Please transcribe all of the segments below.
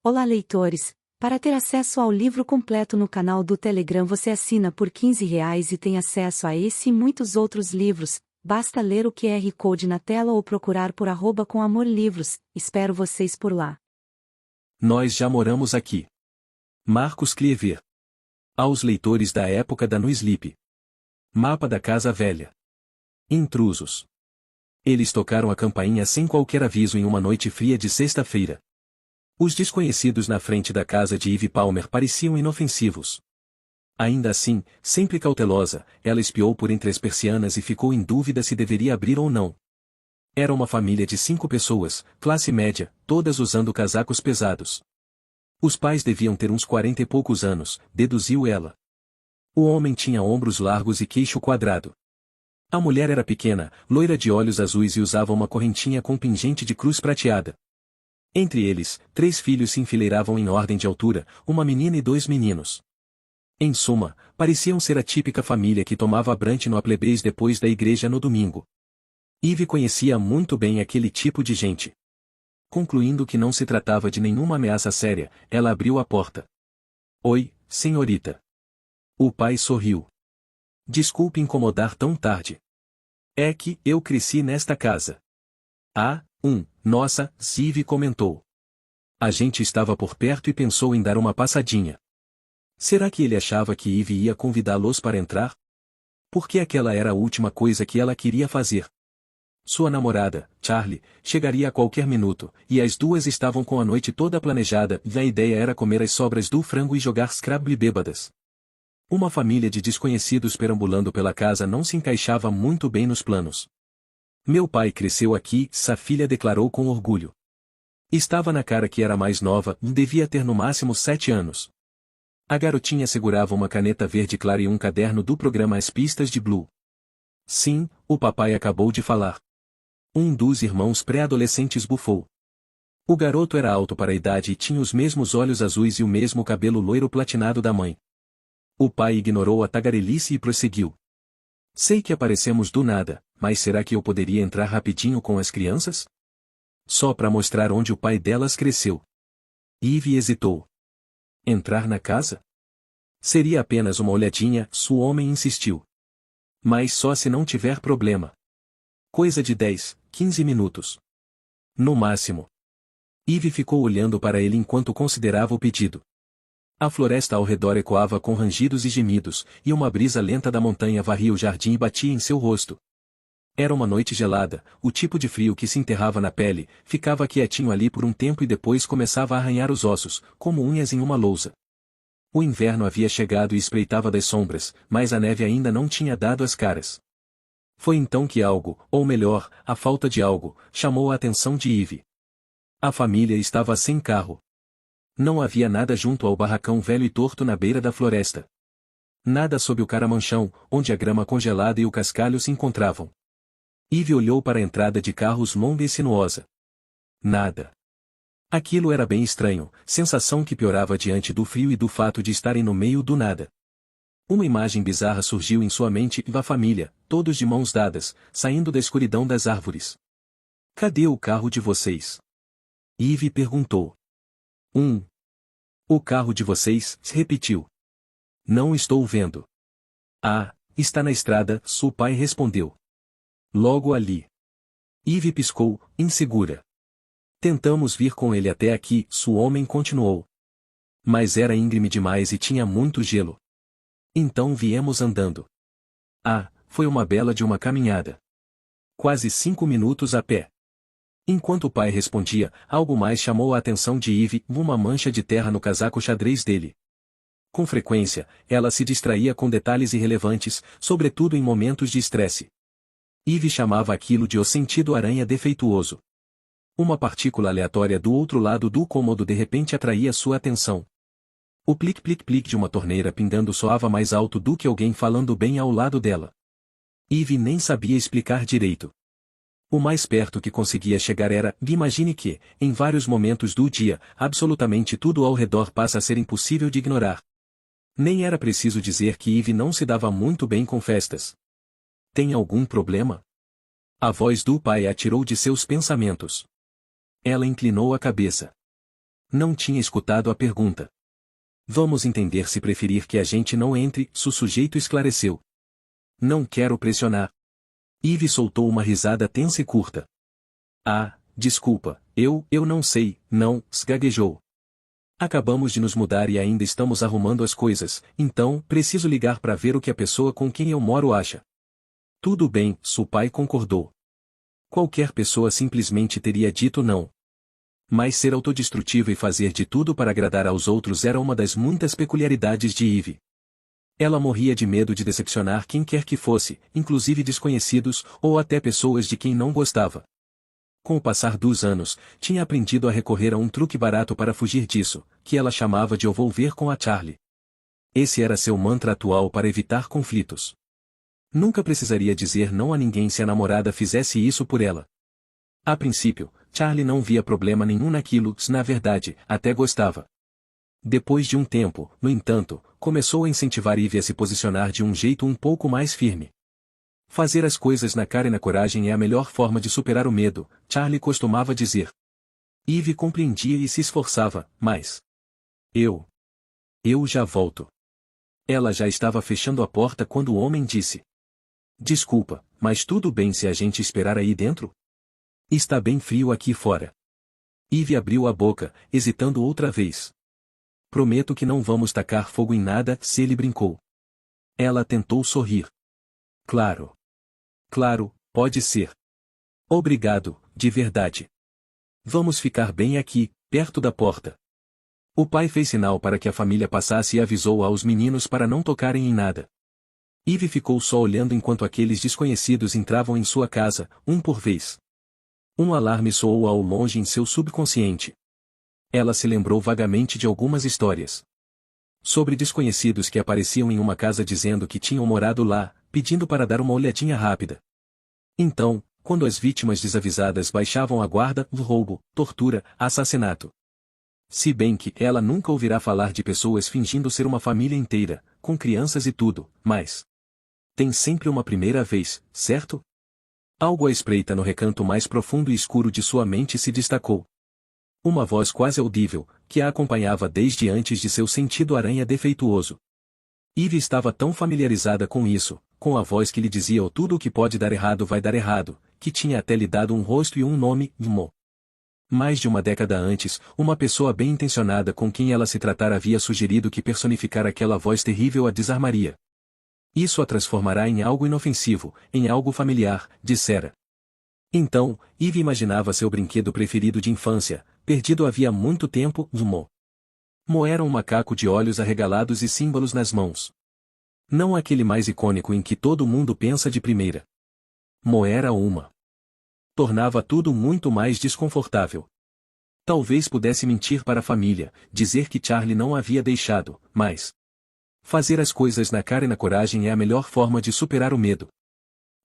Olá, leitores! Para ter acesso ao livro completo no canal do Telegram, você assina por R$ 15 e tem acesso a esse e muitos outros livros. Basta ler o QR Code na tela ou procurar por @comamorlivros. Espero vocês por lá. Nós já moramos aqui. Marcos Cleaver. Aos leitores da época da No Sleep. Mapa da Casa Velha. Intrusos. Eles tocaram a campainha sem qualquer aviso em uma noite fria de sexta-feira. Os desconhecidos na frente da casa de Eve Palmer pareciam inofensivos. Ainda assim, sempre cautelosa, ela espiou por entre as persianas e ficou em dúvida se deveria abrir ou não. Era uma família de 5 pessoas, classe média, todas usando casacos pesados. Os pais deviam ter uns 40 e poucos anos, deduziu ela. O homem tinha ombros largos e queixo quadrado. A mulher era pequena, loira de olhos azuis e usava uma correntinha com pingente de cruz prateada. Entre eles, 3 filhos se enfileiravam em ordem de altura, uma menina e 2 meninos. Em suma, pareciam ser a típica família que tomava brunch no Applebee's depois da igreja no domingo. Eve conhecia muito bem aquele tipo de gente. Concluindo que não se tratava de nenhuma ameaça séria, ela abriu a porta. Oi, senhorita. O pai sorriu. Desculpe incomodar tão tarde. É que eu cresci nesta casa. Ah, nossa, Eve comentou. A gente estava por perto e pensou em dar uma passadinha. Será que ele achava que Eve ia convidá-los para entrar? Porque aquela era a última coisa que ela queria fazer. Sua namorada, Charlie, chegaria a qualquer minuto, e as duas estavam com a noite toda planejada, e a ideia era comer as sobras do frango e jogar Scrabble bêbadas. Uma família de desconhecidos perambulando pela casa não se encaixava muito bem nos planos. Meu pai cresceu aqui, sua filha declarou com orgulho. Estava na cara que era mais nova, devia ter no máximo 7 anos. A garotinha segurava uma caneta verde clara e um caderno do programa As Pistas de Blue. Sim, o papai acabou de falar. Um dos irmãos pré-adolescentes bufou. O garoto era alto para a idade e tinha os mesmos olhos azuis e o mesmo cabelo loiro platinado da mãe. O pai ignorou a tagarelice e prosseguiu. Sei que aparecemos do nada, mas será que eu poderia entrar rapidinho com as crianças? Só para mostrar onde o pai delas cresceu. Eve hesitou. Entrar na casa? Seria apenas uma olhadinha, o homem insistiu. Mas só se não tiver problema. Coisa de 10, 15 minutos. No máximo. Eve ficou olhando para ele enquanto considerava o pedido. A floresta ao redor ecoava com rangidos e gemidos, e uma brisa lenta da montanha varria o jardim e batia em seu rosto. Era uma noite gelada, o tipo de frio que se enterrava na pele, ficava quietinho ali por um tempo e depois começava a arranhar os ossos, como unhas em uma lousa. O inverno havia chegado e espreitava das sombras, mas a neve ainda não tinha dado as caras. Foi então que algo, ou melhor, a falta de algo, chamou a atenção de Eve. A família estava sem carro. Não havia nada junto ao barracão velho e torto na beira da floresta. Nada sob o caramanchão, onde a grama congelada e o cascalho se encontravam. Eve olhou para a entrada de carros longa e sinuosa. Nada. Aquilo era bem estranho, sensação que piorava diante do frio e do fato de estarem no meio do nada. Uma imagem bizarra surgiu em sua mente e da família, todos de mãos dadas, saindo da escuridão das árvores. Cadê o carro de vocês? Eve perguntou. O carro de vocês, repetiu. Não estou vendo. Ah, está na estrada, seu pai respondeu. Logo ali. Eve piscou, insegura. Tentamos vir com ele até aqui, o homem continuou. Mas era íngreme demais e tinha muito gelo. Então viemos andando. Ah, foi uma bela de uma caminhada. Quase 5 minutos a pé. Enquanto o pai respondia, algo mais chamou a atenção de Eve, uma mancha de terra no casaco xadrez dele. Com frequência, ela se distraía com detalhes irrelevantes, sobretudo em momentos de estresse. Eve chamava aquilo de o sentido aranha defeituoso. Uma partícula aleatória do outro lado do cômodo de repente atraía sua atenção. O plic-plic-plic de uma torneira pingando soava mais alto do que alguém falando bem ao lado dela. Eve nem sabia explicar direito. O mais perto que conseguia chegar era, imagine que, em vários momentos do dia, absolutamente tudo ao redor passa a ser impossível de ignorar. Nem era preciso dizer que Eve não se dava muito bem com festas. Tem algum problema? A voz do pai a tirou de seus pensamentos. Ela inclinou a cabeça. Não tinha escutado a pergunta. Vamos entender se preferir que a gente não entre, o sujeito esclareceu. Não quero pressionar. Eve soltou uma risada tensa e curta. Ah, desculpa, eu não sei, não, gaguejou. Acabamos de nos mudar e ainda estamos arrumando as coisas, então preciso ligar para ver o que a pessoa com quem eu moro acha. Tudo bem, seu pai concordou. Qualquer pessoa simplesmente teria dito não. Mas ser autodestrutiva e fazer de tudo para agradar aos outros era uma das muitas peculiaridades de Eve. Ela morria de medo de decepcionar quem quer que fosse, inclusive desconhecidos, ou até pessoas de quem não gostava. Com o passar dos anos, tinha aprendido a recorrer a um truque barato para fugir disso, que ela chamava de "eu vou ver com a Charlie". Esse era seu mantra atual para evitar conflitos. Nunca precisaria dizer não a ninguém se a namorada fizesse isso por ela. A princípio, Charlie não via problema nenhum naquilo, na verdade, até gostava. Depois de um tempo, no entanto, começou a incentivar Eve a se posicionar de um jeito um pouco mais firme. Fazer as coisas na cara e na coragem é a melhor forma de superar o medo, Charlie costumava dizer. Eve compreendia e se esforçava, mas... Eu já volto. Ela já estava fechando a porta quando o homem disse. Desculpa, mas tudo bem se a gente esperar aí dentro? Está bem frio aqui fora. Eve abriu a boca, hesitando outra vez. Prometo que não vamos tacar fogo em nada, se ele brincou. Ela tentou sorrir. Claro. Claro, pode ser. Obrigado, de verdade. Vamos ficar bem aqui, perto da porta. O pai fez sinal para que a família passasse e avisou aos meninos para não tocarem em nada. Eve ficou só olhando enquanto aqueles desconhecidos entravam em sua casa, um por vez. Um alarme soou ao longe em seu subconsciente. Ela se lembrou vagamente de algumas histórias. Sobre desconhecidos que apareciam em uma casa dizendo que tinham morado lá, pedindo para dar uma olhadinha rápida. Então, quando as vítimas desavisadas baixavam a guarda, roubo, tortura, assassinato. Se bem que ela nunca ouvirá falar de pessoas fingindo ser uma família inteira, com crianças e tudo, mas... Tem sempre uma primeira vez, certo? Algo à espreita no recanto mais profundo e escuro de sua mente se destacou. Uma voz quase audível, que a acompanhava desde antes de seu sentido aranha defeituoso. Eve estava tão familiarizada com isso, com a voz que lhe dizia tudo o que pode dar errado vai dar errado, que tinha até lhe dado um rosto e um nome, Mo. Mais de uma década antes, uma pessoa bem intencionada com quem ela se tratara havia sugerido que personificar aquela voz terrível a desarmaria. Isso a transformará em algo inofensivo, em algo familiar, dissera. Então, Eve imaginava seu brinquedo preferido de infância, perdido havia muito tempo, Mo. Mo era um macaco de olhos arregalados e símbolos nas mãos. Não aquele mais icônico em que todo mundo pensa de primeira. Mo era uma. Tornava tudo muito mais desconfortável. Talvez pudesse mentir para a família, dizer que Charlie não a havia deixado, mas... fazer as coisas na cara e na coragem é a melhor forma de superar o medo.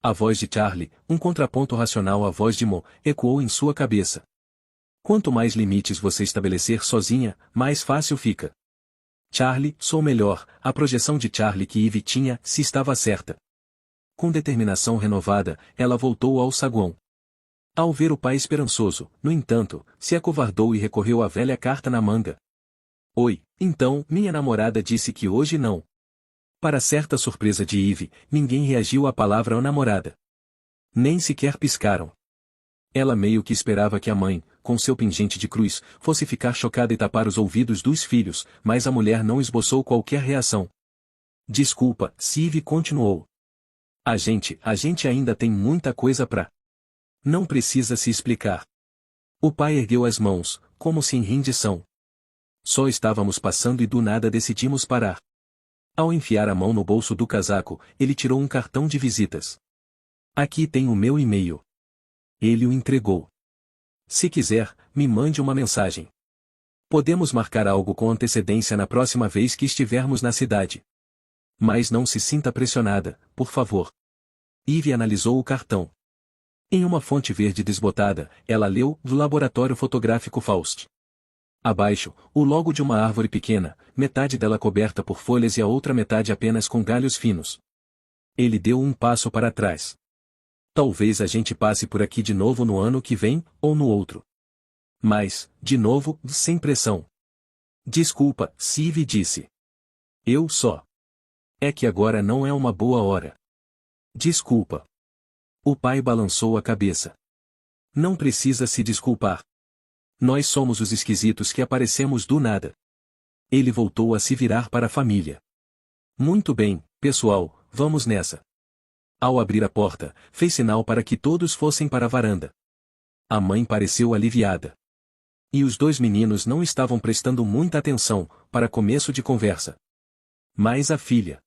A voz de Charlie, um contraponto racional à voz de Mo, ecoou em sua cabeça. Quanto mais limites você estabelecer sozinha, mais fácil fica. Charlie, sou melhor, a projeção de Charlie que Eve tinha, se estava certa. Com determinação renovada, ela voltou ao saguão. Ao ver o pai esperançoso, no entanto, se acovardou e recorreu à velha carta na manga. Oi, então, minha namorada disse que hoje não. Para certa surpresa de Eve, ninguém reagiu à palavra namorada. Nem sequer piscaram. Ela meio que esperava que a mãe, com seu pingente de cruz, fosse ficar chocada e tapar os ouvidos dos filhos, mas a mulher não esboçou qualquer reação. Desculpa, Eve continuou. A gente ainda tem muita coisa pra... Não precisa se explicar. O pai ergueu as mãos, como se em rendição. Só estávamos passando e do nada decidimos parar. Ao enfiar a mão no bolso do casaco, ele tirou um cartão de visitas. Aqui tem o meu e-mail. Ele o entregou. Se quiser, me mande uma mensagem. Podemos marcar algo com antecedência na próxima vez que estivermos na cidade. Mas não se sinta pressionada, por favor. Eve analisou o cartão. Em uma fonte verde desbotada, ela leu, do Laboratório Fotográfico Faust. Abaixo, o logo de uma árvore pequena, metade dela coberta por folhas e a outra metade apenas com galhos finos. Ele deu um passo para trás. Talvez a gente passe por aqui de novo no ano que vem, ou no outro. Mas, de novo, sem pressão. Desculpa, Sive disse. Eu só. É que agora não é uma boa hora. Desculpa. O pai balançou a cabeça. Não precisa se desculpar. Nós somos os esquisitos que aparecemos do nada. Ele voltou a se virar para a família. Muito bem, pessoal, vamos nessa. Ao abrir a porta, fez sinal para que todos fossem para a varanda. A mãe pareceu aliviada. E os dois meninos não estavam prestando muita atenção, para começo de conversa. Mas a filha.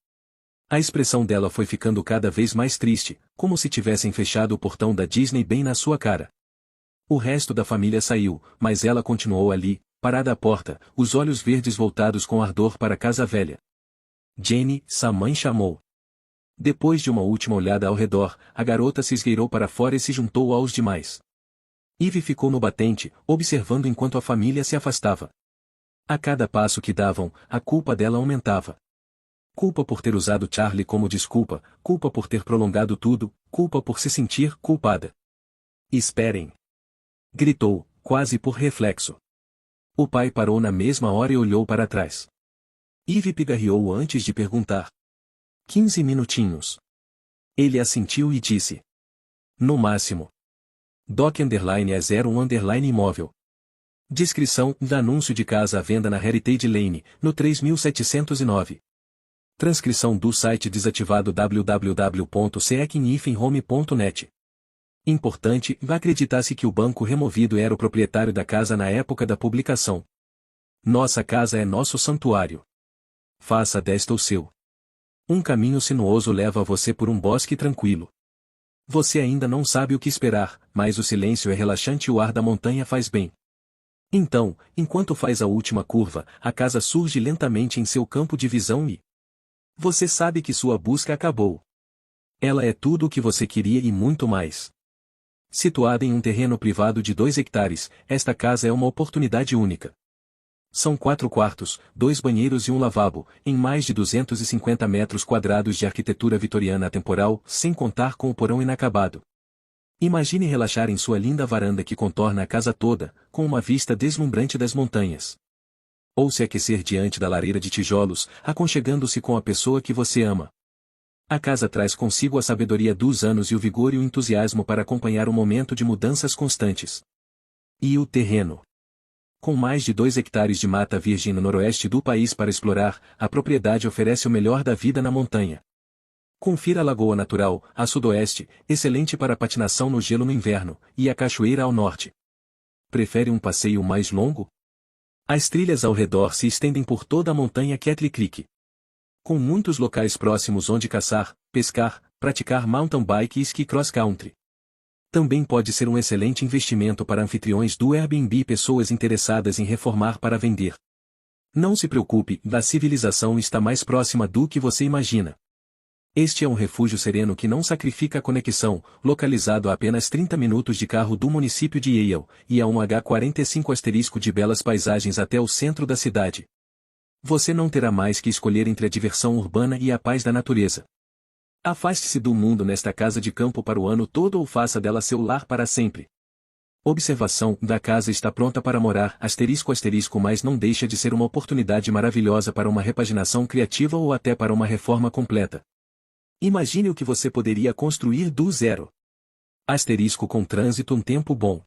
A expressão dela foi ficando cada vez mais triste, como se tivessem fechado o portão da Disney bem na sua cara. O resto da família saiu, mas ela continuou ali, parada à porta, os olhos verdes voltados com ardor para a casa velha. Jenny, sua mãe chamou. Depois de uma última olhada ao redor, a garota se esgueirou para fora e se juntou aos demais. Ivy ficou no batente, observando enquanto a família se afastava. A cada passo que davam, a culpa dela aumentava. Culpa por ter usado Charlie como desculpa, culpa por ter prolongado tudo, culpa por se sentir culpada. Esperem! Gritou, quase por reflexo. O pai parou na mesma hora e olhou para trás. Ivy pigarreou antes de perguntar. 15 minutinhos. Ele assentiu e disse. No máximo. Doc_é 01_ imóvel. Descrição: anúncio de casa à venda na Heritage Lane, no 3709. Transcrição do site desativado www.seeking-home.net. Importante, acreditasse que o banco removido era o proprietário da casa na época da publicação. Nossa casa é nosso santuário. Faça desta o seu. Um caminho sinuoso leva você por um bosque tranquilo. Você ainda não sabe o que esperar, mas o silêncio é relaxante e o ar da montanha faz bem. Então, enquanto faz a última curva, a casa surge lentamente em seu campo de visão e... Você sabe que sua busca acabou. Ela é tudo o que você queria e muito mais. Situada em um terreno privado de 2 hectares, esta casa é uma oportunidade única. São 4 quartos, 2 banheiros e um lavabo, em mais de 250 metros quadrados de arquitetura vitoriana atemporal, sem contar com o porão inacabado. Imagine relaxar em sua linda varanda que contorna a casa toda, com uma vista deslumbrante das montanhas. Ou se aquecer diante da lareira de tijolos, aconchegando-se com a pessoa que você ama. A casa traz consigo a sabedoria dos anos e o vigor e o entusiasmo para acompanhar o momento de mudanças constantes. E o terreno. Com mais de 2 hectares de mata virgem no noroeste do país para explorar, a propriedade oferece o melhor da vida na montanha. Confira a lagoa natural, a sudoeste, excelente para patinação no gelo no inverno, e a cachoeira ao norte. Prefere um passeio mais longo? As trilhas ao redor se estendem por toda a montanha Kettle Creek. Com muitos locais próximos onde caçar, pescar, praticar mountain bike e ski cross country. Também pode ser um excelente investimento para anfitriões do Airbnb e pessoas interessadas em reformar para vender. Não se preocupe, a civilização está mais próxima do que você imagina. Este é um refúgio sereno que não sacrifica a conexão, localizado a apenas 30 minutos de carro do município de Yale, e a um H45* de belas paisagens até o centro da cidade. Você não terá mais que escolher entre a diversão urbana e a paz da natureza. Afaste-se do mundo nesta casa de campo para o ano todo ou faça dela seu lar para sempre. Observação: da casa está pronta para morar, mas não deixa de ser uma oportunidade maravilhosa para uma repaginação criativa ou até para uma reforma completa. Imagine o que você poderia construir do zero. Com trânsito um tempo bom.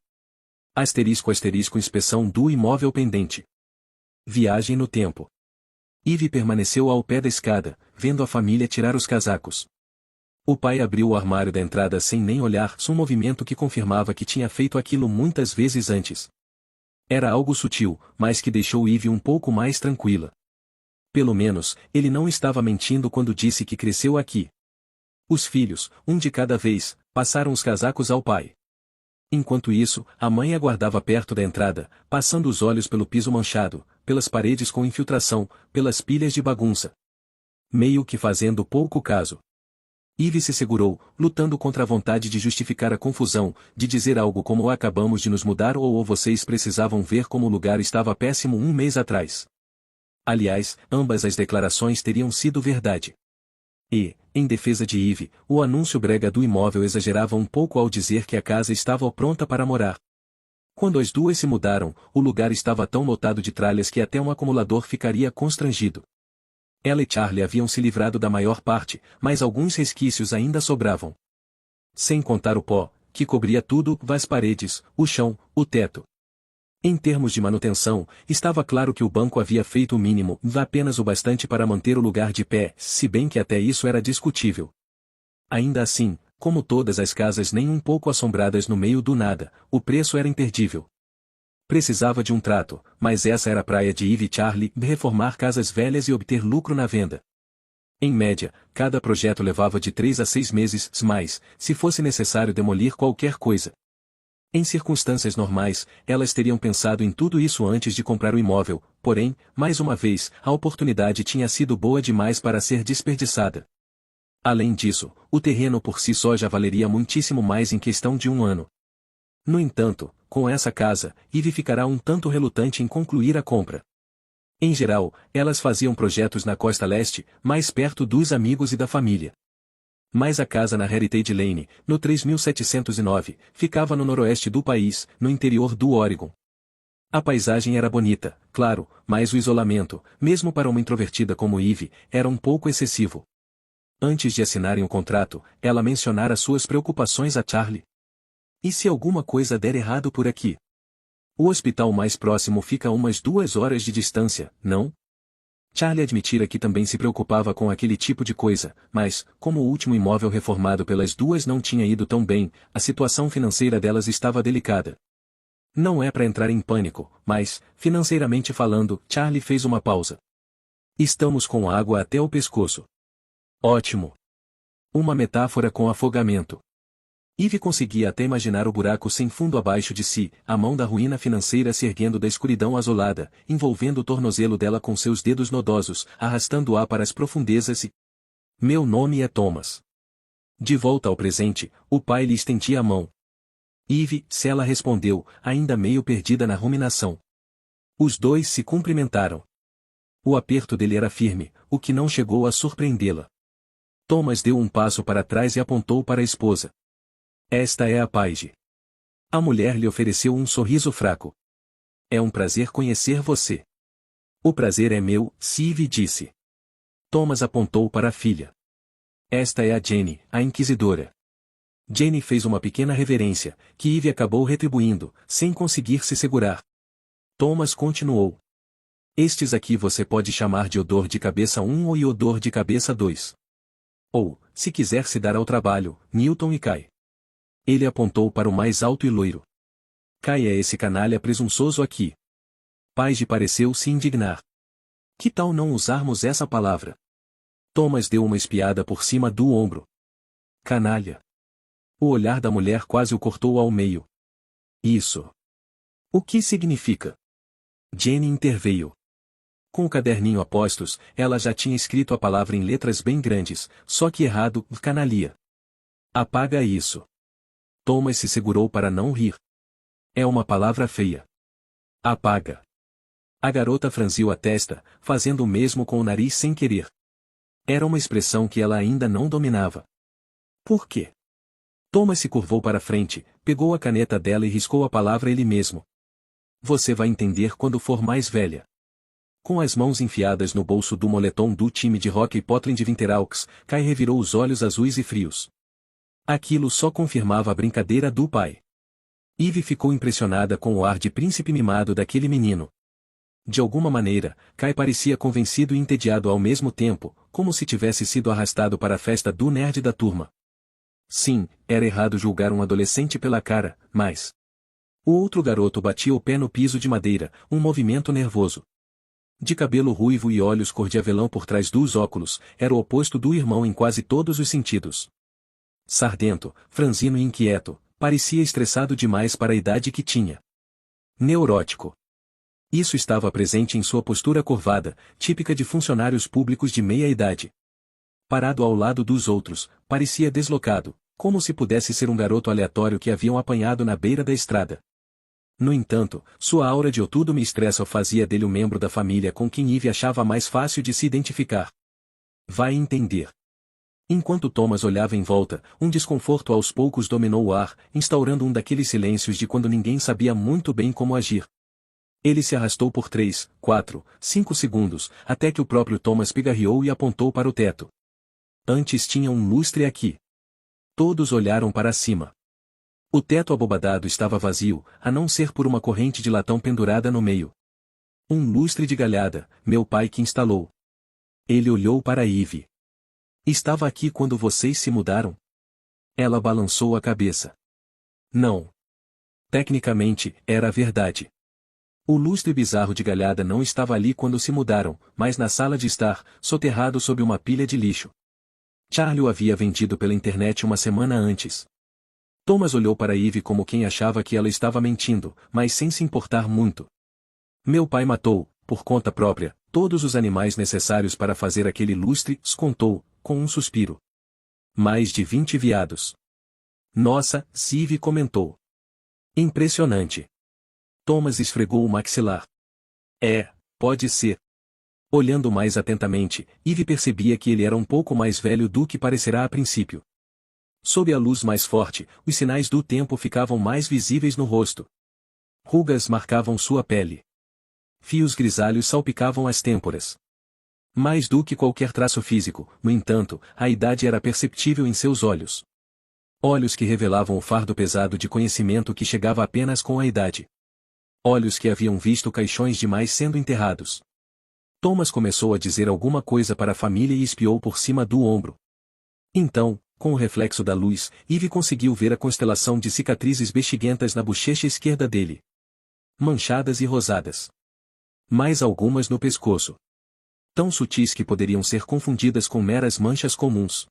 Inspeção do imóvel pendente. Viagem no tempo. Ivy permaneceu ao pé da escada, vendo a família tirar os casacos. O pai abriu o armário da entrada sem nem olhar, um movimento que confirmava que tinha feito aquilo muitas vezes antes. Era algo sutil, mas que deixou Ivy um pouco mais tranquila. Pelo menos, ele não estava mentindo quando disse que cresceu aqui. Os filhos, um de cada vez, passaram os casacos ao pai. Enquanto isso, a mãe aguardava perto da entrada, passando os olhos pelo piso manchado, pelas paredes com infiltração, pelas pilhas de bagunça. Meio que fazendo pouco caso. Ivy se segurou, lutando contra a vontade de justificar a confusão, de dizer algo como acabamos de nos mudar ou vocês precisavam ver como o lugar estava péssimo um mês atrás. Aliás, ambas as declarações teriam sido verdade. E, em defesa de Ivy, o anúncio brega do imóvel exagerava um pouco ao dizer que a casa estava pronta para morar. Quando as duas se mudaram, o lugar estava tão lotado de tralhas que até um acumulador ficaria constrangido. Ela e Charlie haviam se livrado da maior parte, mas alguns resquícios ainda sobravam. Sem contar o pó, que cobria tudo, as paredes, o chão, o teto. Em termos de manutenção, estava claro que o banco havia feito o mínimo, apenas o bastante para manter o lugar de pé, se bem que até isso era discutível. Ainda assim, como todas as casas nem um pouco assombradas no meio do nada, o preço era imperdível. Precisava de um trato, mas essa era a praia de Eve e Charlie, reformar casas velhas e obter lucro na venda. Em média, cada projeto levava de 3 a 6 meses, mais, se fosse necessário demolir qualquer coisa. Em circunstâncias normais, elas teriam pensado em tudo isso antes de comprar o imóvel, porém, mais uma vez, a oportunidade tinha sido boa demais para ser desperdiçada. Além disso, o terreno por si só já valeria muitíssimo mais em questão de um ano. No entanto, com essa casa, Eve ficará um tanto relutante em concluir a compra. Em geral, elas faziam projetos na costa leste, mais perto dos amigos e da família. Mas a casa na Heritage Lane, no 3709, ficava no noroeste do país, no interior do Oregon. A paisagem era bonita, claro, mas o isolamento, mesmo para uma introvertida como Eve, era um pouco excessivo. Antes de assinarem o contrato, ela mencionara suas preocupações a Charlie. E se alguma coisa der errado por aqui? O hospital mais próximo fica a umas 2 horas de distância, não? Charlie admitira que também se preocupava com aquele tipo de coisa, mas, como o último imóvel reformado pelas duas não tinha ido tão bem, a situação financeira delas estava delicada. Não é para entrar em pânico, mas, financeiramente falando, Charlie fez uma pausa. Estamos com água até o pescoço. Ótimo. Uma metáfora com afogamento. Eve conseguia até imaginar o buraco sem fundo abaixo de si, a mão da ruína financeira se erguendo da escuridão azulada, envolvendo o tornozelo dela com seus dedos nodosos, arrastando-a para as profundezas e... Meu nome é Thomas. De volta ao presente, o pai lhe estendia a mão. Eve, se ela respondeu, ainda meio perdida na ruminação. Os dois se cumprimentaram. O aperto dele era firme, o que não chegou a surpreendê-la. Thomas deu um passo para trás e apontou para a esposa. Esta é a Paige. A mulher lhe ofereceu um sorriso fraco. É um prazer conhecer você. O prazer é meu, Eve disse. Thomas apontou para a filha. Esta é a Jenny, a inquisidora. Jenny fez uma pequena reverência, que Eve acabou retribuindo, sem conseguir se segurar. Thomas continuou. Estes aqui você pode chamar de odor de cabeça 1 ou odor de cabeça 2. Ou, se quiser se dar ao trabalho, Newton e Kai. Ele apontou para o mais alto e loiro. Kai é esse canalha presunçoso aqui. Paige pareceu se indignar. Que tal não usarmos essa palavra? Thomas deu uma espiada por cima do ombro. Canalha. O olhar da mulher quase o cortou ao meio. Isso. O que significa? Jenny interveio. Com o caderninho a postos, ela já tinha escrito a palavra em letras bem grandes, só que errado, canalia. Apaga isso. Thomas se segurou para não rir. É uma palavra feia. Apaga. A garota franziu a testa, fazendo o mesmo com o nariz sem querer. Era uma expressão que ela ainda não dominava. Por quê? Thomas se curvou para frente, pegou a caneta dela e riscou a palavra ele mesmo. Você vai entender quando for mais velha. Com as mãos enfiadas no bolso do moletom do time de hóquei Portland Winterhawks, Kai revirou os olhos azuis e frios. Aquilo só confirmava a brincadeira do pai. Eve ficou impressionada com o ar de príncipe mimado daquele menino. De alguma maneira, Kai parecia convencido e entediado ao mesmo tempo, como se tivesse sido arrastado para a festa do nerd da turma. Sim, era errado julgar um adolescente pela cara, mas... O outro garoto batia o pé no piso de madeira, um movimento nervoso. De cabelo ruivo e olhos cor de avelã por trás dos óculos, era o oposto do irmão em quase todos os sentidos. Sardento, franzino e inquieto, parecia estressado demais para a idade que tinha. Neurótico. Isso estava presente em sua postura curvada, típica de funcionários públicos de meia-idade. Parado ao lado dos outros, parecia deslocado, como se pudesse ser um garoto aleatório que haviam apanhado na beira da estrada. No entanto, sua aura de "eu tudo me estressa" fazia dele um membro da família com quem Eve achava mais fácil de se identificar. Vai entender. Enquanto Thomas olhava em volta, um desconforto aos poucos dominou o ar, instaurando um daqueles silêncios de quando ninguém sabia muito bem como agir. Ele se arrastou por 3, 4, 5 segundos, até que o próprio Thomas pigarreou e apontou para o teto. Antes tinha um lustre aqui. Todos olharam para cima. O teto abobadado estava vazio, a não ser por uma corrente de latão pendurada no meio. Um lustre de galhada, meu pai que instalou. Ele olhou para Eve. Estava aqui quando vocês se mudaram? Ela balançou a cabeça. Não. Tecnicamente, era a verdade. O lustre bizarro de galhada não estava ali quando se mudaram, mas na sala de estar, soterrado sob uma pilha de lixo. Charlie o havia vendido pela internet uma semana antes. Thomas olhou para Eve como quem achava que ela estava mentindo, mas sem se importar muito. Meu pai matou, por conta própria, todos os animais necessários para fazer aquele lustre, contou, com um suspiro. Mais de 20 veados. Nossa, Eve comentou. Impressionante. Thomas esfregou o maxilar. Pode ser. Olhando mais atentamente, Eve percebia que ele era um pouco mais velho do que parecerá a princípio. Sob a luz mais forte, os sinais do tempo ficavam mais visíveis no rosto. Rugas marcavam sua pele. Fios grisalhos salpicavam as têmporas. Mais do que qualquer traço físico, no entanto, a idade era perceptível em seus olhos. Olhos que revelavam o fardo pesado de conhecimento que chegava apenas com a idade. Olhos que haviam visto caixões demais sendo enterrados. Thomas começou a dizer alguma coisa para a família e espiou por cima do ombro. Então, com o reflexo da luz, Eve conseguiu ver a constelação de cicatrizes bexiguentas na bochecha esquerda dele. Manchadas e rosadas. Mais algumas no pescoço. Tão sutis que poderiam ser confundidas com meras manchas comuns.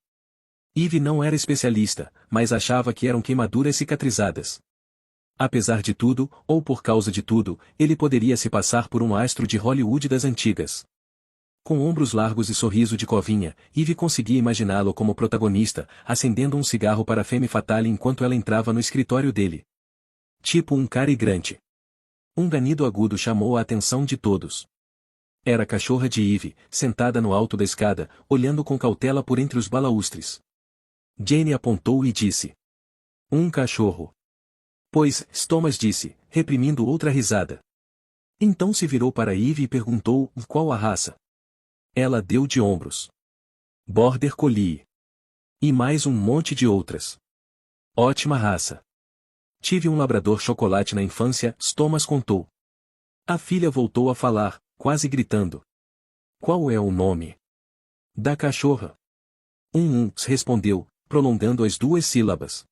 Eve não era especialista, mas achava que eram queimaduras cicatrizadas. Apesar de tudo, ou por causa de tudo, ele poderia se passar por um astro de Hollywood das antigas. Com ombros largos e sorriso de covinha, Eve conseguia imaginá-lo como protagonista, acendendo um cigarro para Femme Fatale enquanto ela entrava no escritório dele. Tipo um Cary Grant. Um ganido agudo chamou a atenção de todos. Era a cachorra de Eve, sentada no alto da escada, olhando com cautela por entre os balaústres. Jane apontou e disse. Um cachorro. Pois, Thomas disse, reprimindo outra risada. Então se virou para Eve e perguntou, qual a raça? Ela deu de ombros. Border Collie. E mais um monte de outras. Ótima raça. Tive um labrador chocolate na infância, Thomas contou. A filha voltou a falar, quase gritando. Qual é o nome? Da cachorra. Respondeu, prolongando as 2 sílabas.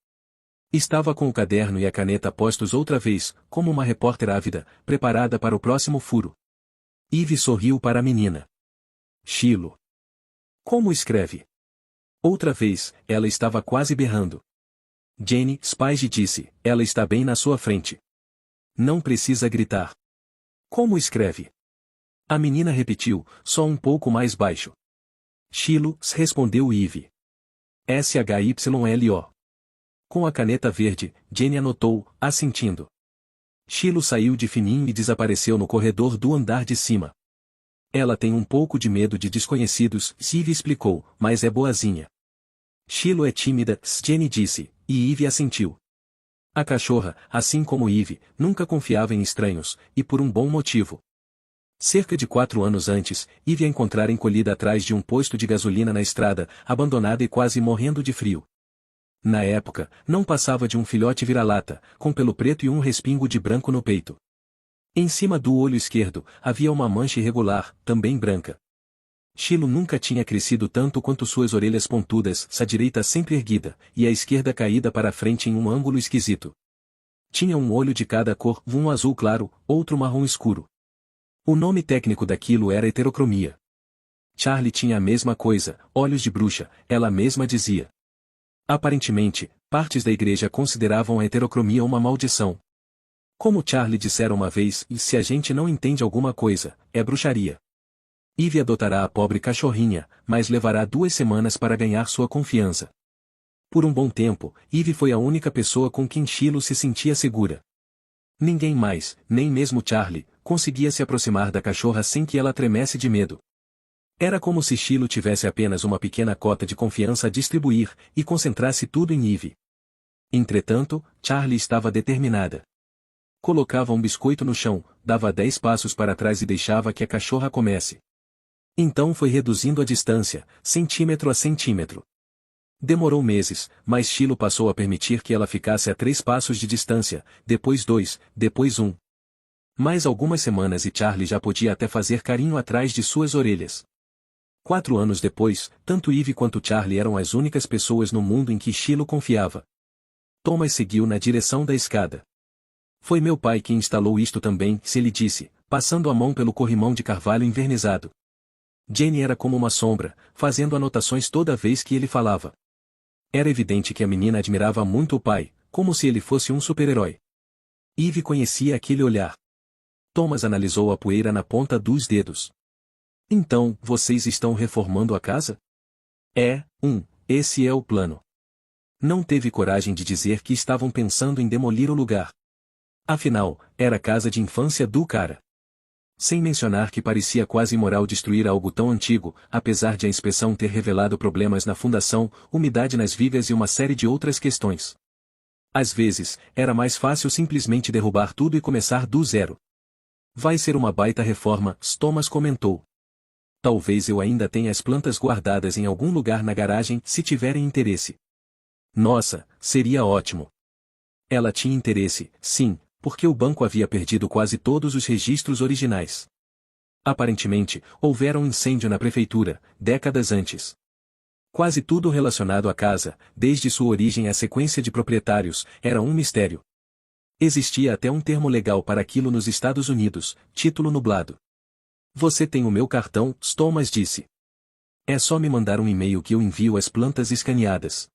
Estava com o caderno e a caneta postos outra vez, como uma repórter ávida, preparada para o próximo furo. Eve sorriu para a menina. Shiloh. Como escreve? Outra vez, ela estava quase berrando. Jane, Spage disse, ela está bem na sua frente. Não precisa gritar. Como escreve? A menina repetiu, só um pouco mais baixo. Shiloh, respondeu Eve. Shylo. Com a caneta verde, Jane anotou, assentindo. Shiloh saiu de fininho e desapareceu no corredor do andar de cima. Ela tem um pouco de medo de desconhecidos, Eve explicou, mas é boazinha. Shiloh é tímida, Jane disse, e Eve assentiu. A cachorra, assim como Eve, nunca confiava em estranhos, e por um bom motivo. Cerca de 4 anos antes, Eve a encontrara encolhida atrás de um posto de gasolina na estrada, abandonada e quase morrendo de frio. Na época, não passava de um filhote vira-lata, com pelo preto e um respingo de branco no peito. Em cima do olho esquerdo, havia uma mancha irregular, também branca. Shiloh nunca tinha crescido tanto quanto suas orelhas pontudas, a direita sempre erguida, e a esquerda caída para a frente em um ângulo esquisito. Tinha um olho de cada cor, um azul claro, outro marrom escuro. O nome técnico daquilo era heterocromia. Charlie tinha a mesma coisa, olhos de bruxa, ela mesma dizia. Aparentemente, partes da igreja consideravam a heterocromia uma maldição. Como Charlie dissera uma vez, se a gente não entende alguma coisa, é bruxaria. Eve adotará a pobre cachorrinha, mas levará 2 semanas para ganhar sua confiança. Por um bom tempo, Eve foi a única pessoa com quem Shiloh se sentia segura. Ninguém mais, nem mesmo Charlie, conseguia se aproximar da cachorra sem que ela tremesse de medo. Era como se Shiloh tivesse apenas uma pequena cota de confiança a distribuir, e concentrasse tudo em Eve. Entretanto, Charlie estava determinada. Colocava um biscoito no chão, dava 10 passos para trás e deixava que a cachorra comesse. Então foi reduzindo a distância, centímetro a centímetro. Demorou meses, mas Shiloh passou a permitir que ela ficasse a 3 passos de distância, depois 2, depois 1. Mais algumas semanas e Charlie já podia até fazer carinho atrás de suas orelhas. 4 anos depois, tanto Eve quanto Charlie eram as únicas pessoas no mundo em que Shiloh confiava. Thomas seguiu na direção da escada. Foi meu pai quem instalou isto também, se ele disse, passando a mão pelo corrimão de carvalho envernizado. Jane era como uma sombra, fazendo anotações toda vez que ele falava. Era evidente que a menina admirava muito o pai, como se ele fosse um super-herói. Eve conhecia aquele olhar. Thomas analisou a poeira na ponta dos dedos. Então, vocês estão reformando a casa? Esse é o plano. Não teve coragem de dizer que estavam pensando em demolir o lugar. Afinal, era a casa de infância do cara. Sem mencionar que parecia quase imoral destruir algo tão antigo, apesar de a inspeção ter revelado problemas na fundação, umidade nas vigas e uma série de outras questões. Às vezes, era mais fácil simplesmente derrubar tudo e começar do zero. Vai ser uma baita reforma, Thomas comentou. Talvez eu ainda tenha as plantas guardadas em algum lugar na garagem, se tiverem interesse. Nossa, seria ótimo. Ela tinha interesse, sim, porque o banco havia perdido quase todos os registros originais. Aparentemente, houvera um incêndio na prefeitura, décadas antes. Quase tudo relacionado à casa, desde sua origem à sequência de proprietários, era um mistério. Existia até um termo legal para aquilo nos Estados Unidos, título nublado. Você tem o meu cartão, Thomas disse. É só me mandar um e-mail que eu envio as plantas escaneadas.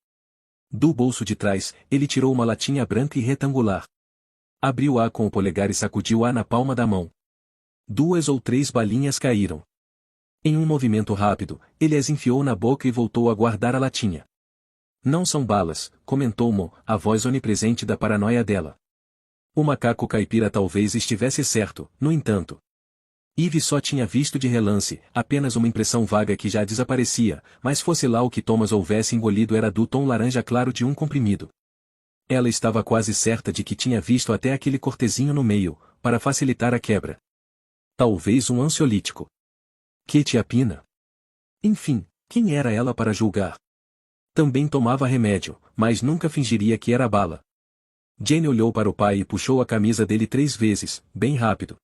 Do bolso de trás, ele tirou uma latinha branca e retangular. Abriu-a com o polegar e sacudiu-a na palma da mão. 2 ou 3 balinhas caíram. Em um movimento rápido, ele as enfiou na boca e voltou a guardar a latinha. Não são balas, comentou Mo, a voz onipresente da paranoia dela. O macaco caipira talvez estivesse certo, no entanto. Eve só tinha visto de relance, apenas uma impressão vaga que já desaparecia, mas fosse lá o que Thomas houvesse engolido era do tom laranja claro de um comprimido. Ela estava quase certa de que tinha visto até aquele cortezinho no meio, para facilitar a quebra. Talvez um ansiolítico. Quetiapina. Enfim, quem era ela para julgar? Também tomava remédio, mas nunca fingiria que era bala. Jane olhou para o pai e puxou a camisa dele 3 vezes, bem rápido.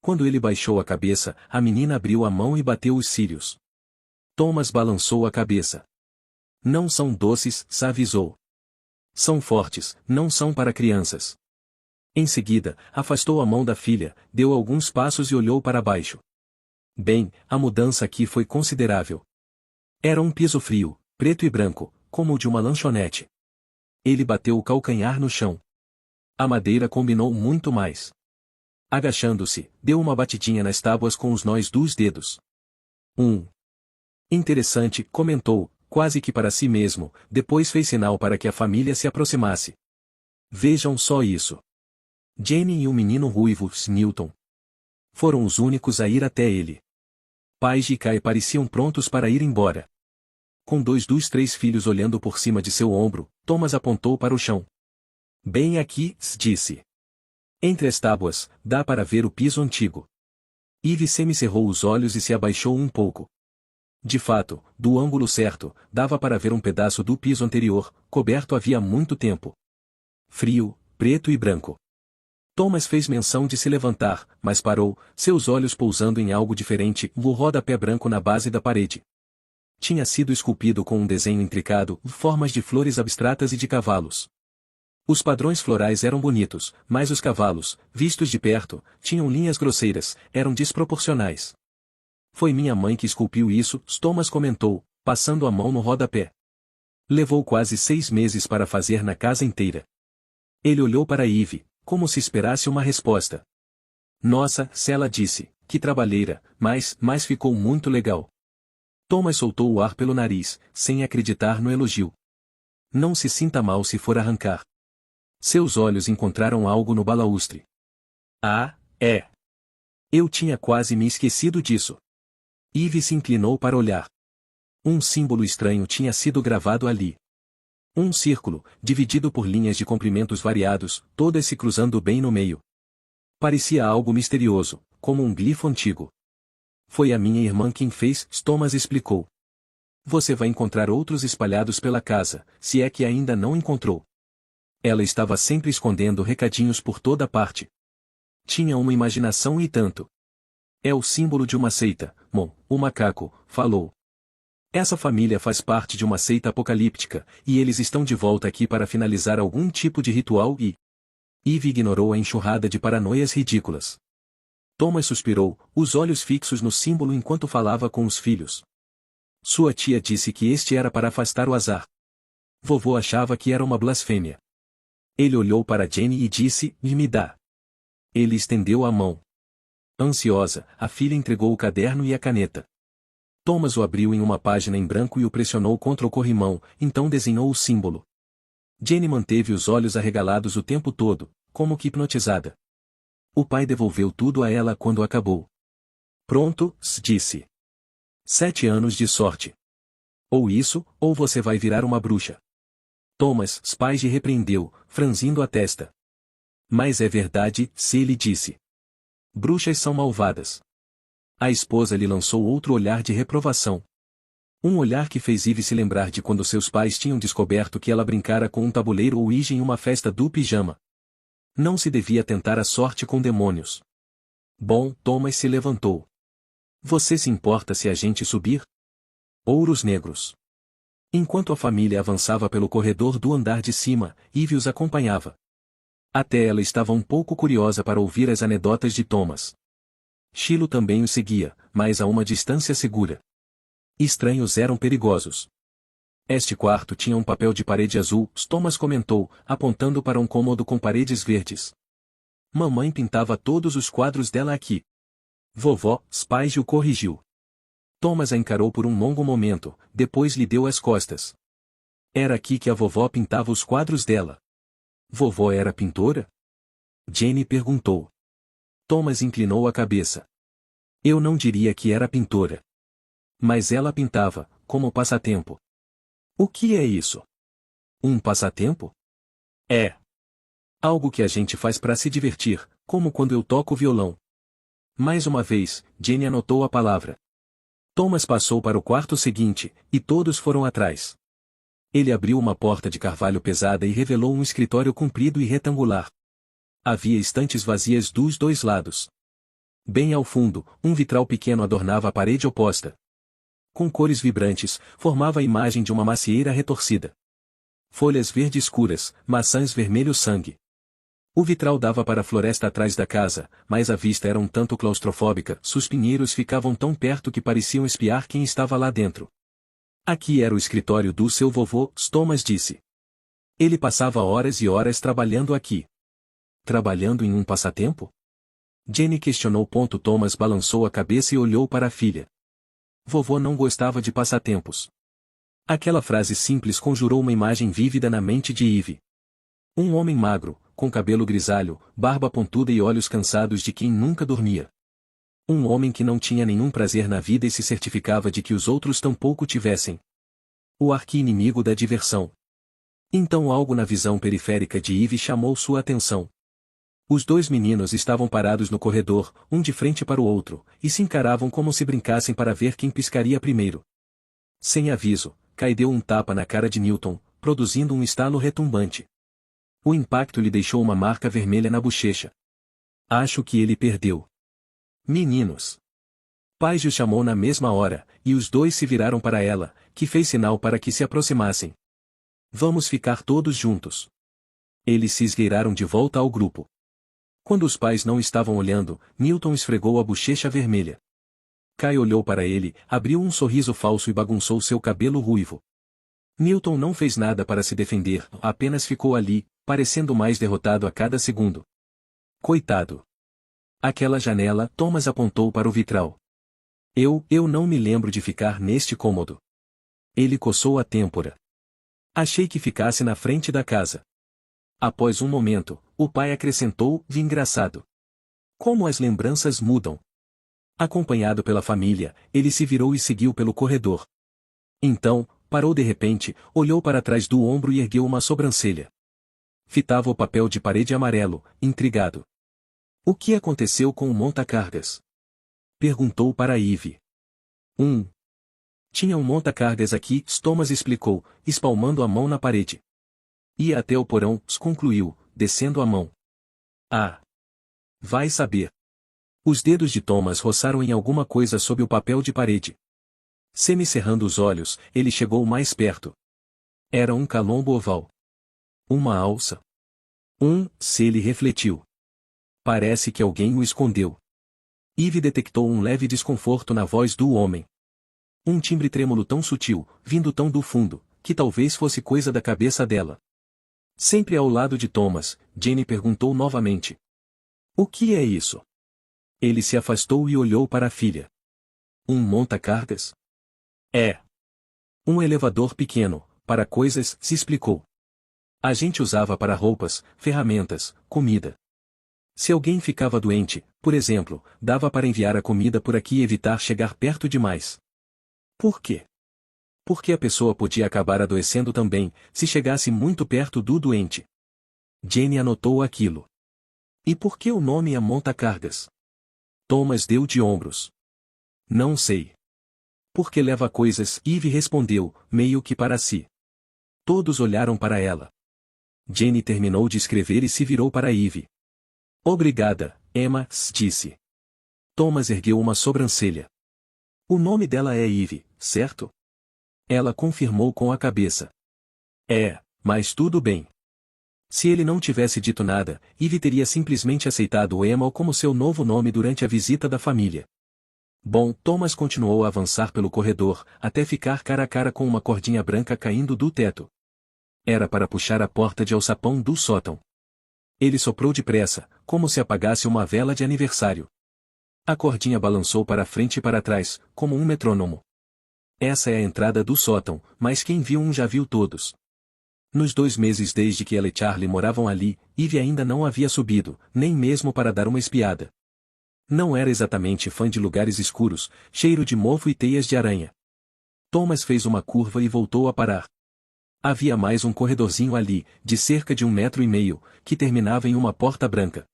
Quando ele baixou a cabeça, a menina abriu a mão e bateu os cílios. Thomas balançou a cabeça. Não são doces, avisou. São fortes, não são para crianças. Em seguida, afastou a mão da filha, deu alguns passos e olhou para baixo. Bem, a mudança aqui foi considerável. Era um piso frio, preto e branco, como o de uma lanchonete. Ele bateu o calcanhar no chão. A madeira combinou muito mais. Agachando-se, deu uma batidinha nas tábuas com os nós dos dedos. Interessante, comentou, quase que para si mesmo, depois fez sinal para que a família se aproximasse. Vejam só isso. Jane e o menino ruivo, Newton. Foram os únicos a ir até ele. Pai e Kai pareciam prontos para ir embora. Com 2 dos 3 filhos olhando por cima de seu ombro, Thomas apontou para o chão. Bem aqui, disse. Entre as tábuas, dá para ver o piso antigo. Eve semicerrou os olhos e se abaixou um pouco. De fato, do ângulo certo, dava para ver um pedaço do piso anterior, coberto havia muito tempo. Frio, preto e branco. Thomas fez menção de se levantar, mas parou, seus olhos pousando em algo diferente, o rodapé branco na base da parede. Tinha sido esculpido com um desenho intricado, formas de flores abstratas e de cavalos. Os padrões florais eram bonitos, mas os cavalos, vistos de perto, tinham linhas grosseiras, eram desproporcionais. Foi minha mãe que esculpiu isso, Thomas comentou, passando a mão no rodapé. Levou quase 6 meses para fazer na casa inteira. Ele olhou para Eve, como se esperasse uma resposta. Nossa, ela disse, que trabalheira, mas ficou muito legal. Thomas soltou o ar pelo nariz, sem acreditar no elogio. Não se sinta mal se for arrancar. Seus olhos encontraram algo no balaustre. Ah, é. Eu tinha quase me esquecido disso. Eve se inclinou para olhar. Um símbolo estranho tinha sido gravado ali. Um círculo, dividido por linhas de comprimentos variados, todas se cruzando bem no meio. Parecia algo misterioso, como um glifo antigo. Foi a minha irmã quem fez, Thomas explicou. Você vai encontrar outros espalhados pela casa, se é que ainda não encontrou. Ela estava sempre escondendo recadinhos por toda parte. Tinha uma imaginação e tanto. É o símbolo de uma seita, Mon, o macaco, falou. Essa família faz parte de uma seita apocalíptica, e eles estão de volta aqui para finalizar algum tipo de ritual e... Eve ignorou a enxurrada de paranoias ridículas. Thomas suspirou, os olhos fixos no símbolo enquanto falava com os filhos. Sua tia disse que este era para afastar o azar. Vovô achava que era uma blasfêmia. Ele olhou para Jenny e disse, me dá. Ele estendeu a mão. Ansiosa, a filha entregou o caderno e a caneta. Thomas o abriu em uma página em branco e o pressionou contra o corrimão, então desenhou o símbolo. Jenny manteve os olhos arregalados o tempo todo, como que hipnotizada. O pai devolveu tudo a ela quando acabou. Pronto, disse. 7 anos de sorte. Ou isso, ou você vai virar uma bruxa. Thomas, Spage repreendeu, franzindo a testa. Mas é verdade, se ele disse. Bruxas são malvadas. A esposa lhe lançou outro olhar de reprovação. Um olhar que fez Eve se lembrar de quando seus pais tinham descoberto que ela brincara com um tabuleiro Ouija em uma festa do pijama. Não se devia tentar a sorte com demônios. Bom, Thomas se levantou. Você se importa se a gente subir? Ouros negros. Enquanto a família avançava pelo corredor do andar de cima, Eve os acompanhava. Até ela estava um pouco curiosa para ouvir as anedotas de Thomas. Shiloh também o seguia, mas a uma distância segura. Estranhos eram perigosos. Este quarto tinha um papel de parede azul, Thomas comentou, apontando para um cômodo com paredes verdes. Mamãe pintava todos os quadros dela aqui. Vovó, Spage o corrigiu. Thomas a encarou por um longo momento, depois lhe deu as costas. Era aqui que a vovó pintava os quadros dela. Vovó era pintora? Jenny perguntou. Thomas inclinou a cabeça. Eu não diria que era pintora. Mas ela pintava, como passatempo. O que é isso? Um passatempo? É. Algo que a gente faz para se divertir, como quando eu toco violão. Mais uma vez, Jenny anotou a palavra. Thomas passou para o quarto seguinte, e todos foram atrás. Ele abriu uma porta de carvalho pesada e revelou um escritório comprido e retangular. Havia estantes vazias dos dois lados. Bem ao fundo, um vitral pequeno adornava a parede oposta. Com cores vibrantes, formava a imagem de uma macieira retorcida. Folhas verde escuras, maçãs vermelho sangue. O vitral dava para a floresta atrás da casa, mas a vista era um tanto claustrofóbica, os pinheiros ficavam tão perto que pareciam espiar quem estava lá dentro. Aqui era o escritório do seu vovô, Thomas disse. Ele passava horas e horas trabalhando aqui. Trabalhando em um passatempo? Jenny questionou. Thomas balançou a cabeça e olhou para a filha. Vovô não gostava de passatempos. Aquela frase simples conjurou uma imagem vívida na mente de Eve. Um homem magro, com cabelo grisalho, barba pontuda e olhos cansados de quem nunca dormia. Um homem que não tinha nenhum prazer na vida e se certificava de que os outros tampouco tivessem. O arqui-inimigo da diversão. Então algo na visão periférica de Eve chamou sua atenção. Os dois meninos estavam parados no corredor, um de frente para o outro, e se encaravam como se brincassem para ver quem piscaria primeiro. Sem aviso, Kai deu um tapa na cara de Newton, produzindo um estalo retumbante. O impacto lhe deixou uma marca vermelha na bochecha. Acho que ele perdeu. Meninos. Page os chamou na mesma hora, e os dois se viraram para ela, que fez sinal para que se aproximassem. Vamos ficar todos juntos. Eles se esgueiraram de volta ao grupo. Quando os pais não estavam olhando, Newton esfregou a bochecha vermelha. Kai olhou para ele, abriu um sorriso falso e bagunçou seu cabelo ruivo. Newton não fez nada para se defender, apenas ficou ali, parecendo mais derrotado a cada segundo. Coitado. Aquela janela, Thomas apontou para o vitral. Eu não me lembro de ficar neste cômodo. Ele coçou a têmpora. Achei que ficasse na frente da casa. Após um momento, o pai acrescentou, engraçado. Como as lembranças mudam. Acompanhado pela família, ele se virou e seguiu pelo corredor. Então, parou de repente, olhou para trás do ombro e ergueu uma sobrancelha. Fitava o papel de parede amarelo, intrigado. O que aconteceu com o monta-cargas? Perguntou para Eve. Tinha um monta-cargas aqui, Thomas explicou, espalmando a mão na parede. Ia até o porão, concluiu, descendo a mão. Ah! Vai saber. Os dedos de Thomas roçaram em alguma coisa sob o papel de parede. Semicerrando os olhos, ele chegou mais perto. Era um calombo oval. Uma alça. Se ele refletiu. Parece que alguém o escondeu. Eve detectou um leve desconforto na voz do homem. Um timbre trêmulo tão sutil, vindo tão do fundo, que talvez fosse coisa da cabeça dela. Sempre ao lado de Thomas, Jenny perguntou novamente. O que é isso? Ele se afastou e olhou para a filha. Um monta-cargas? É. Um elevador pequeno, para coisas, se explicou. A gente usava para roupas, ferramentas, comida. Se alguém ficava doente, por exemplo, dava para enviar a comida por aqui e evitar chegar perto demais. Por quê? Porque a pessoa podia acabar adoecendo também, se chegasse muito perto do doente. Jenny anotou aquilo. E por que o nome é monta-cargas? Thomas deu de ombros. Não sei. Porque leva coisas, Eve respondeu, meio que para si. Todos olharam para ela. Jenny terminou de escrever e se virou para Eve. Obrigada, Emma, disse. Thomas ergueu uma sobrancelha. O nome dela é Eve, certo? Ela confirmou com a cabeça. É, mas tudo bem. Se ele não tivesse dito nada, Eve teria simplesmente aceitado Emma como seu novo nome durante a visita da família. Bom, Thomas continuou a avançar pelo corredor, até ficar cara a cara com uma cordinha branca caindo do teto. Era para puxar a porta de alçapão do sótão. Ele soprou depressa, como se apagasse uma vela de aniversário. A cordinha balançou para frente e para trás, como um metrônomo. Essa é a entrada do sótão, mas quem viu um já viu todos. Nos 2 meses desde que ela e Charlie moravam ali, Eve ainda não havia subido, nem mesmo para dar uma espiada. Não era exatamente fã de lugares escuros, cheiro de mofo e teias de aranha. Thomas fez uma curva e voltou a parar. Havia mais um corredorzinho ali, de cerca de 1,5 metros, que terminava em uma porta branca.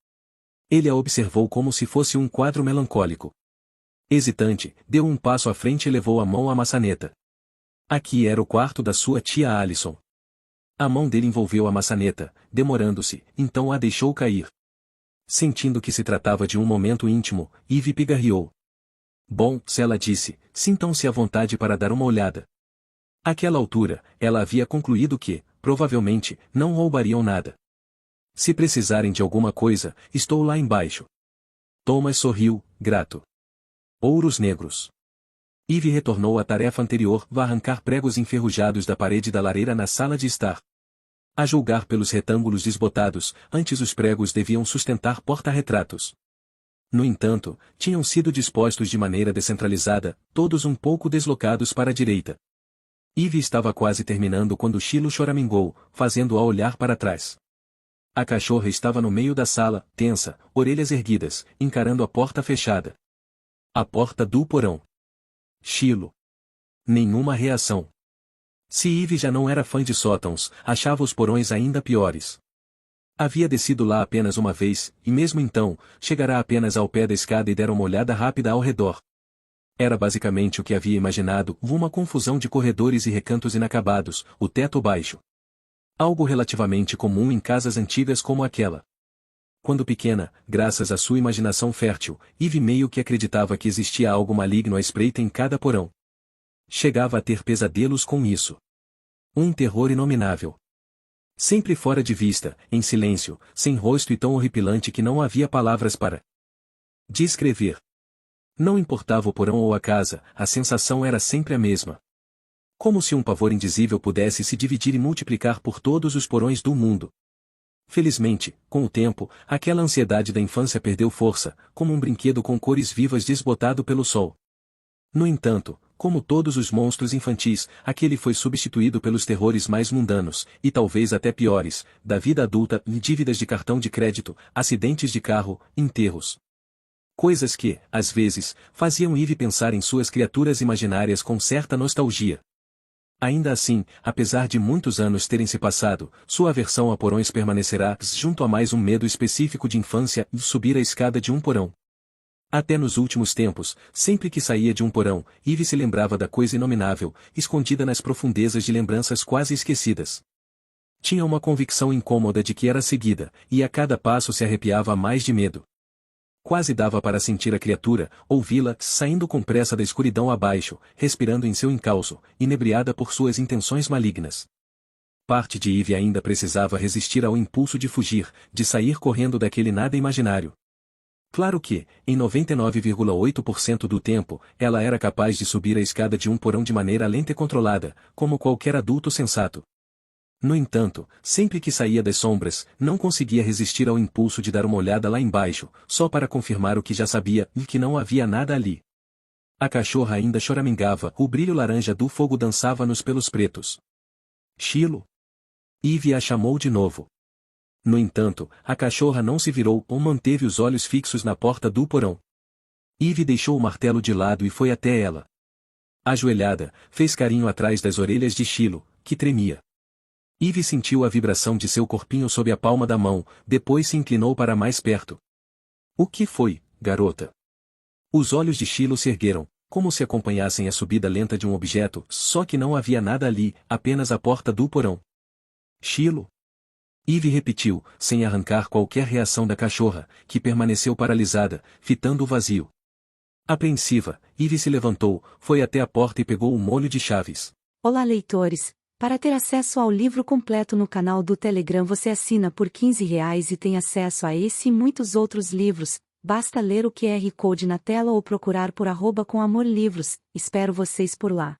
Ele a observou como se fosse um quadro melancólico. Hesitante, deu um passo à frente e levou a mão à maçaneta. Aqui era o quarto da sua tia Alison. A mão dele envolveu a maçaneta, demorando-se, então a deixou cair. Sentindo que se tratava de um momento íntimo, Eve pigarreou. Bom, se ela disse, sintam-se à vontade para dar uma olhada. Àquela altura, ela havia concluído que, provavelmente, não roubariam nada. Se precisarem de alguma coisa, estou lá embaixo. Thomas sorriu, grato. Ouros negros. Eve retornou à tarefa anterior, arrancar pregos enferrujados da parede da lareira na sala de estar. A julgar pelos retângulos desbotados, antes os pregos deviam sustentar porta-retratos. No entanto, tinham sido dispostos de maneira descentralizada, todos um pouco deslocados para a direita. Eve estava quase terminando quando Shiloh choramingou, fazendo-a olhar para trás. A cachorra estava no meio da sala, tensa, orelhas erguidas, encarando a porta fechada. A porta do porão. Shiloh. Nenhuma reação. Se Eve já não era fã de sótãos, achava os porões ainda piores. Havia descido lá apenas uma vez, e mesmo então, chegará apenas ao pé da escada e der uma olhada rápida ao redor. Era basicamente o que havia imaginado, uma confusão de corredores e recantos inacabados, o teto baixo. Algo relativamente comum em casas antigas como aquela. Quando pequena, graças à sua imaginação fértil, Eve meio que acreditava que existia algo maligno à espreita em cada porão. Chegava a ter pesadelos com isso. Um terror inominável. Sempre fora de vista, em silêncio, sem rosto e tão horripilante que não havia palavras para descrever. Não importava o porão ou a casa, a sensação era sempre a mesma. Como se um pavor indizível pudesse se dividir e multiplicar por todos os porões do mundo. Felizmente, com o tempo, aquela ansiedade da infância perdeu força, como um brinquedo com cores vivas desbotado pelo sol. No entanto, como todos os monstros infantis, aquele foi substituído pelos terrores mais mundanos, e talvez até piores, da vida adulta, dívidas de cartão de crédito, acidentes de carro, enterros. Coisas que, às vezes, faziam Eve pensar em suas criaturas imaginárias com certa nostalgia. Ainda assim, apesar de muitos anos terem se passado, sua aversão a porões permanecerá, junto a mais um medo específico de infância, de subir a escada de um porão. Até nos últimos tempos, sempre que saía de um porão, Eve se lembrava da coisa inominável, escondida nas profundezas de lembranças quase esquecidas. Tinha uma convicção incômoda de que era seguida, e a cada passo se arrepiava mais de medo. Quase dava para sentir a criatura, ouvi-la, saindo com pressa da escuridão abaixo, respirando em seu encalço, inebriada por suas intenções malignas. Parte de Eve ainda precisava resistir ao impulso de fugir, de sair correndo daquele nada imaginário. Claro que, em 99,8% do tempo, ela era capaz de subir a escada de um porão de maneira lenta e controlada, como qualquer adulto sensato. No entanto, sempre que saía das sombras, não conseguia resistir ao impulso de dar uma olhada lá embaixo, só para confirmar o que já sabia, e que não havia nada ali. A cachorra ainda choramingava, o brilho laranja do fogo dançava nos pelos pretos. Chilo? Eve a chamou de novo. No entanto, a cachorra não se virou ou manteve os olhos fixos na porta do porão. Eve deixou o martelo de lado e foi até ela. Ajoelhada, fez carinho atrás das orelhas de Chilo, que tremia. Eve sentiu a vibração de seu corpinho sob a palma da mão, depois se inclinou para mais perto. O que foi, garota? Os olhos de Chilo se ergueram, como se acompanhassem a subida lenta de um objeto, só que não havia nada ali, apenas a porta do porão. Chilo? Eve repetiu, sem arrancar qualquer reação da cachorra, que permaneceu paralisada, fitando o vazio. Apreensiva, Eve se levantou, foi até a porta e pegou o molho de chaves. Olá, leitores! Para ter acesso ao livro completo no canal do Telegram você assina por R$ 15 e tem acesso a esse e muitos outros livros. Basta ler o QR Code na tela ou procurar por @comamorlivros. Espero vocês por lá.